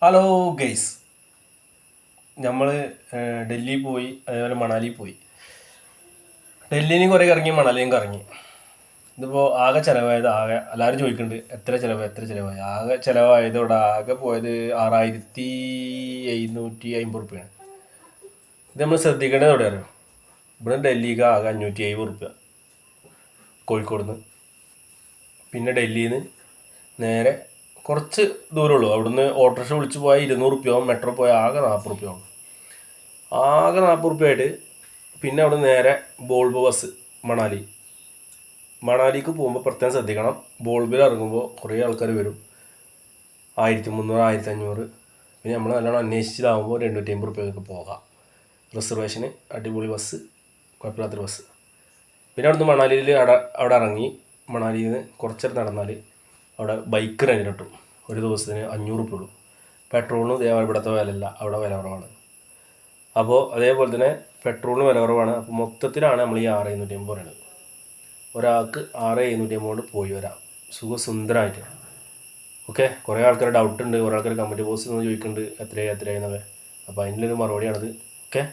Hello guys, നമ്മൾ ഡൽഹി പോയി, അതേപോലെ മണാലി പോയി. ഡൽഹിയിലും കുറേ കറങ്ങി, മണാലിയും കറങ്ങി. ഇതിപ്പോൾ ആകെ ചിലവായത് എല്ലാവരും ചോദിക്കുന്നുണ്ട് എത്ര ചിലവായി. ആകെ ചിലവായത് ഇവിടെ ആകെ പോയത് 6750 റുപ്യാണ്. ഇത് നമ്മൾ ശ്രദ്ധിക്കേണ്ടത് എവിടെ അറിയാം? ഇവിടെ ഡൽഹിക്ക് ആകെ 570 റുപ്യ കോഴിക്കോട് നിന്ന്. പിന്നെ ഡൽഹിയിൽ നിന്ന് നേരെ കുറച്ച് ദൂരമുള്ളൂ. അവിടുന്ന് ഓട്ടോറിക്ഷ വിളിച്ച് പോയാൽ 200 റുപ്യയാവും. മെട്രോ പോയാൽ ആകെ 40 റുപ്യയാവും. ആകെ 40 റുപ്യയായിട്ട് പിന്നെ അവിടെ നേരെ ബോൾബ് ബസ് മണാലിക്ക് പോകുമ്പോൾ പ്രത്യേകം ശ്രദ്ധിക്കണം. ബോൾബിൽ ഇറങ്ങുമ്പോൾ കുറേ ആൾക്കാർ വരും. 1300 1500. പിന്നെ നമ്മൾ നല്ലോണം അന്വേഷിച്ചിട്ടാകുമ്പോൾ 250 റുപ്യക്കൊക്കെ പോകാം. റിസർവേഷന് അടിപൊളി ബസ്, കുഴപ്പമില്ലാത്തൊരു ബസ്. പിന്നെ അവിടുന്ന് മണാലിയിൽ അവിടെ ഇറങ്ങി. മണാലിയിൽ നിന്ന് കുറച്ചേരം നടന്നാൽ അവിടെ ബൈക്ക് റെൻറ്റിന് കിട്ടും. ഒരു ദിവസത്തിന് 500 റുപ്യ ഉള്ളൂ. പെട്രോളിന് ഇവിടുത്തെ വിലയില്ല, അവിടെ വില കുറവാണ്. അപ്പോൾ അതേപോലെ തന്നെ പെട്രോളിന് വില കുറവാണ്. അപ്പോൾ മൊത്തത്തിലാണ് നമ്മൾ ഈ 6750 പറയുന്നത്. ഒരാൾക്ക് 6750 കൊണ്ട് പോയി വരാം സുഖസുന്ദരമായിട്ട്. ഓക്കെ, കുറേ ആൾക്കാർ ഡൗട്ട് ഉണ്ട്, കുറേ ആൾക്കാർ കമൻറ്റ് ബോക്സിൽ നിന്ന് ചോദിക്കുന്നുണ്ട് എത്രയായി എന്നൊക്കെ. അപ്പോൾ അതിൻ്റെ ഒരു മറുപടിയാണിത്. ഓക്കെ.